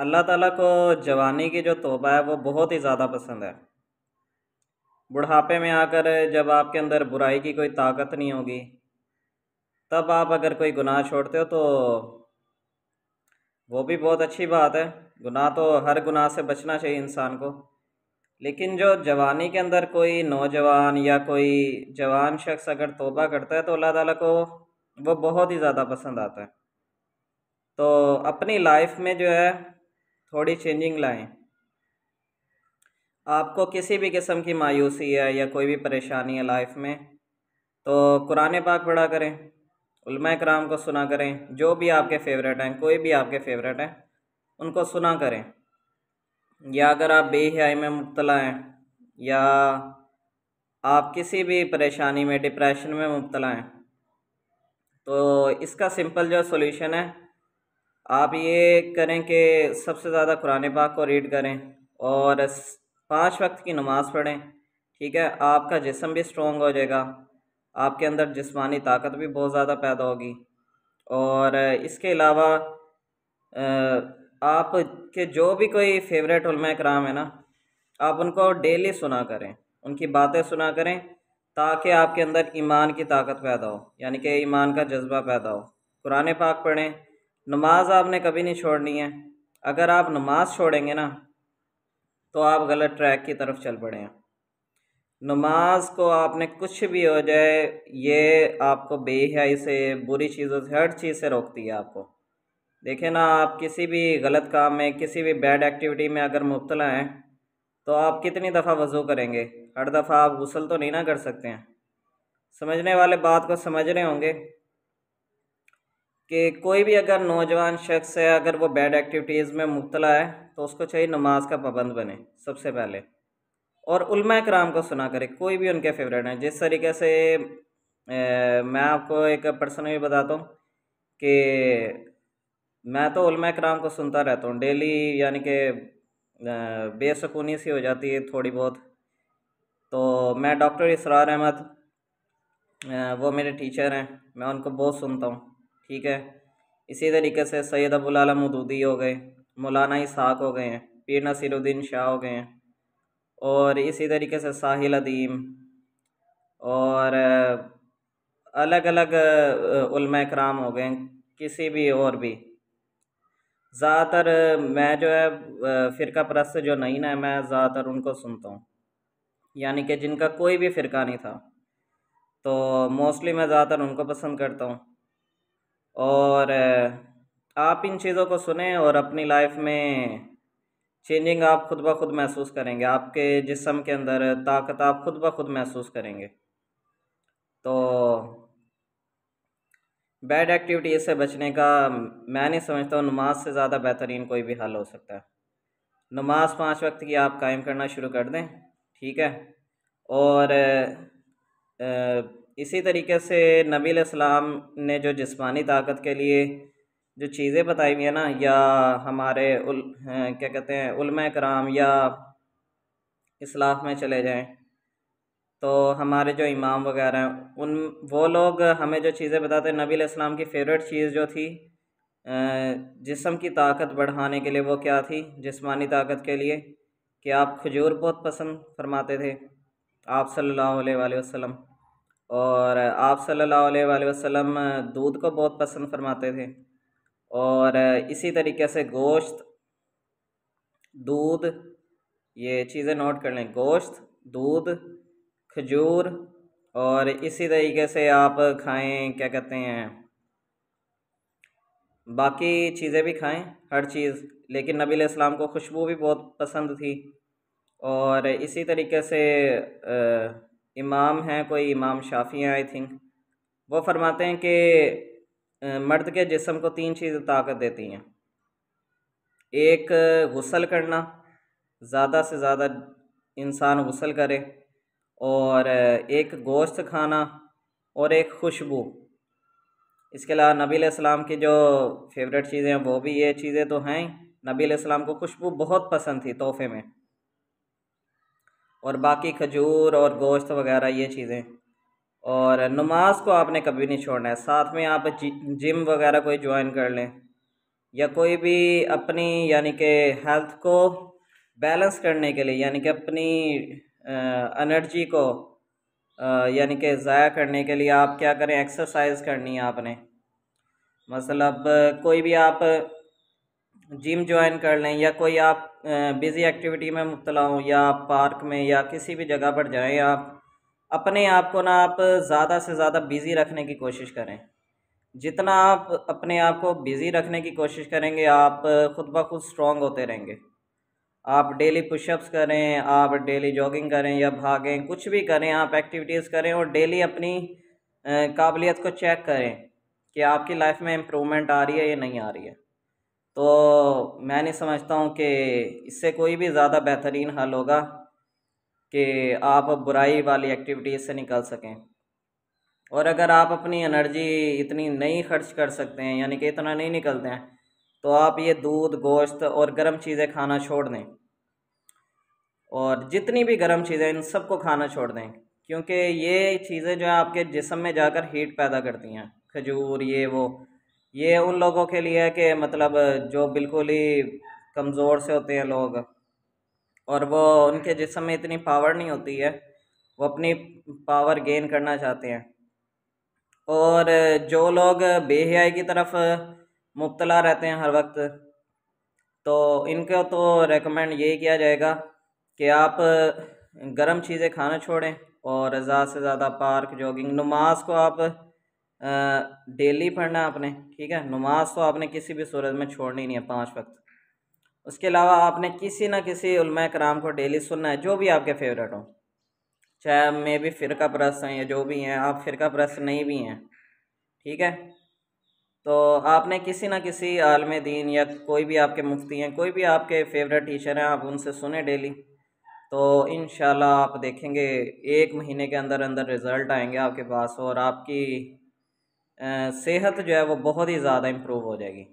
अल्लाह ताला को जवानी की जो तौबा है वो बहुत ही ज़्यादा पसंद है। बुढ़ापे में आकर जब आपके अंदर बुराई की कोई ताकत नहीं होगी, तब आप अगर कोई गुनाह छोड़ते हो तो वो भी बहुत अच्छी बात है। गुनाह तो हर गुनाह से बचना चाहिए इंसान को। लेकिन जो जवानी के अंदर कोई नौजवान या कोई जवान शख्स अगर तौबा करता है तो अल्लाह ताला को वो बहुत ही ज़्यादा पसंद आता है। तो अपनी लाइफ में जो है थोड़ी चेंजिंग लाएं। आपको किसी भी किस्म की मायूसी है या कोई भी परेशानी है लाइफ में, तो कुरान पाक पढ़ा करें, उलमा कराम को सुना करें। जो भी आपके फ़ेवरेट हैं, कोई भी आपके फ़ेवरेट हैं, उनको सुना करें। या अगर आप बेहयाई में मुब्तला हैं या आप किसी भी परेशानी में, डिप्रेशन में मुब्तला हैं, तो इसका सिंपल जो सॉल्यूशन है, आप ये करें कि सबसे ज़्यादा कुरान पाक को रीड करें और 5 वक्त की नमाज़ पढ़ें। ठीक है, आपका जिस्म भी स्ट्रॉन्ग हो जाएगा, आपके अंदर जिस्मानी ताकत भी बहुत ज़्यादा पैदा होगी। और इसके अलावा आप के जो भी कोई फेवरेट उलमा कराम है ना, आप उनको डेली सुना करें, उनकी बातें सुना करें, ताकि आपके अंदर ईमान की ताकत पैदा हो, यानी कि ईमान का जज्बा पैदा हो। कुरान पाक पढ़ें। नमाज आपने कभी नहीं छोड़नी है। अगर आप नमाज छोड़ेंगे ना, तो आप गलत ट्रैक की तरफ चल पड़े हैं। नमाज को आपने कुछ भी हो जाए, ये आपको बेहयाई से, बुरी चीज़ों से, हर चीज़ से रोकती है आपको। देखें ना, आप किसी भी गलत काम में, किसी भी बैड एक्टिविटी में अगर मुब्तला हैं, तो आप कितनी दफ़ा वज़ू करेंगे? हर दफ़ा आप गुस्ल तो नहीं ना कर सकते हैं। समझने वाले बात को समझ रहे होंगे कि कोई भी अगर नौजवान शख्स है, अगर वो बैड एक्टिविटीज़ में मुब्तला है, तो उसको चाहिए नमाज का पाबंद बने सबसे पहले। और उलमा कराम को सुना करे, कोई भी उनके फेवरेट हैं। जिस तरीके से मैं आपको एक पर्सनली बताता हूँ कि मैं तो उलमा कराम को सुनता रहता हूँ डेली, यानी कि बेसुकूनी सी हो जाती है थोड़ी बहुत। तो मैं डॉक्टर इसरार अहमद, वो मेरे टीचर हैं, मैं उनको बहुत सुनता हूँ। ठीक है, इसी तरीके से सैयद अबुल आला मौदूदी हो गए, मौलाना इसाक हो गए हैं, पीर नसीरुद्दीन शाह हो गए हैं, और इसी तरीके से साहिल अदीम, और अलग अलग उलमा कराम हो गए, किसी भी और भी। ज़्यादातर मैं जो है फ़िरका परस्त जो नहीं ना, मैं ज़्यादातर उनको सुनता हूँ, यानी कि जिनका कोई भी फ़िरका नहीं था, तो मोस्टली मैं ज़्यादातर उनको पसंद करता हूँ। और आप इन चीज़ों को सुने और अपनी लाइफ में चेंजिंग आप खुद ब खुद महसूस करेंगे। आपके जिस्म के अंदर ताकत आप खुद ब खुद महसूस करेंगे। तो बैड एक्टिविटी से बचने का मैं नहीं समझता हूँ नमाज से ज़्यादा बेहतरीन कोई भी हल हो सकता है। नमाज 5 वक्त की आप कायम करना शुरू कर दें। ठीक है, और इसी तरीके से नबी अलैहिस्सलाम ने जो जिस्मानी ताकत के लिए जो चीज़ें बताई हुई है ना, या हमारे क्या कहते हैं उलमा कराम, या इस्लाफ में चले जाएं, तो हमारे जो इमाम वगैरह हैं, उन वो लोग हमें जो चीज़ें बताते हैं, नबी अलैहिस्सलाम की फ़ेवरेट चीज़ जो थी जिस्म की ताकत बढ़ाने के लिए, वो क्या थी? जिस्मानी ताकत के लिए कि आप खजूर बहुत पसंद फरमाते थे आप सल्लल्लाहु अलैहि वसल्लम, और आप सल्लल्लाहु अलैहि वसल्लम दूध को बहुत पसंद फरमाते थे। और इसी तरीके से गोश्त, दूध, ये चीज़ें नोट कर लें, गोश्त, दूध, खजूर, और इसी तरीके से आप खाएं, क्या कहते हैं, बाकी चीज़ें भी खाएं, हर चीज़। लेकिन नबी अलैहिस्सलाम को खुशबू भी बहुत पसंद थी। और इसी तरीके से इमाम हैं, कोई इमाम शाफ़ी हैं आई थिंक, वो फरमाते हैं कि मर्द के जिस्म को 3 चीज़ें ताकत देती हैं। एक, गुस्ल करना, ज़्यादा से ज़्यादा इंसान गुस्ल करे, और एक गोश्त खाना, और एक खुशबू। इसके अलावा नबी अलैहिस्सलाम की जो फेवरेट चीज़ें हैं वो भी ये चीज़ें तो हैं। नबी अलैहिस्सलाम को खुशबू बहुत पसंद थी तोहफे में, और बाकी खजूर और गोश्त वगैरह ये चीज़ें। और नमाज को आपने कभी नहीं छोड़ना है। साथ में आप जिम वगैरह कोई ज्वाइन कर लें, या कोई भी अपनी यानी कि हेल्थ को बैलेंस करने के लिए, यानी कि अपनी एनर्जी को यानी कि ज़ाया करने के लिए आप क्या करें, एक्सरसाइज करनी है आपने। मतलब कोई भी आप जिम ज्वाइन कर लें, या कोई आप बिज़ी एक्टिविटी में मुब्तला हों, या आप पार्क में या किसी भी जगह पर जाएं, आप अपने आप को ना आप ज़्यादा से ज़्यादा बिज़ी रखने की कोशिश करें। जितना आप अपने आप को बिज़ी रखने की कोशिश करेंगे, आप खुद ब खुद स्ट्रॉन्ग होते रहेंगे। आप डेली पुशअप्स करें, आप डेली जॉगिंग करें या भागें, कुछ भी करें, आप एक्टिविटीज़ करें और डेली अपनी काबिलियत को चेक करें कि आपकी लाइफ में इम्प्रूवमेंट आ रही है या नहीं आ रही है। तो मैं नहीं समझता हूँ कि इससे कोई भी ज़्यादा बेहतरीन हल होगा कि आप बुराई वाली एक्टिविटीज़ से निकल सकें। और अगर आप अपनी एनर्जी इतनी नहीं खर्च कर सकते हैं, यानी कि इतना नहीं निकलते हैं, तो आप ये दूध, गोश्त और गर्म चीज़ें खाना छोड़ दें, और जितनी भी गर्म चीज़ें इन सबको खाना छोड़ दें, क्योंकि ये चीज़ें जो है आपके जिस्म में जाकर हीट पैदा करती हैं। खजूर, ये वो, ये उन लोगों के लिए है कि मतलब जो बिल्कुल ही कमज़ोर से होते हैं लोग, और वो उनके जिस्म में इतनी पावर नहीं होती है, वो अपनी पावर गेन करना चाहते हैं। और जो लोग बेहयाई की तरफ मुब्तला रहते हैं हर वक्त, तो इनको तो रेकमेंड यही किया जाएगा कि आप गर्म चीज़ें खाना छोड़ें और ज़्यादा से ज़्यादा पार्क, जॉगिंग, नमाज को आप डेली पढ़ना आपने, ठीक है। नमाज तो आपने किसी भी सूरत में छोड़नी नहीं है 5 वक्त। उसके अलावा आपने किसी ना किसी उलमा कराम को डेली सुनना है, जो भी आपके फेवरेट हो, चाहे मे भी फ़िरका परस्त हैं या जो भी हैं, आप फ़िरका परस्त नहीं भी हैं, ठीक है। तो आपने किसी ना किसी आलम दीन या कोई भी आपके मुफ्ती हैं, कोई भी आपके फेवरेट टीचर हैं, आप उनसे सुने डेली। तो इंशाल्लाह आप देखेंगे 1 महीने के अंदर अंदर रिज़ल्ट आएंगे आपके पास, और आपकी सेहत जो है वो बहुत ही ज़्यादा इम्प्रूव हो जाएगी।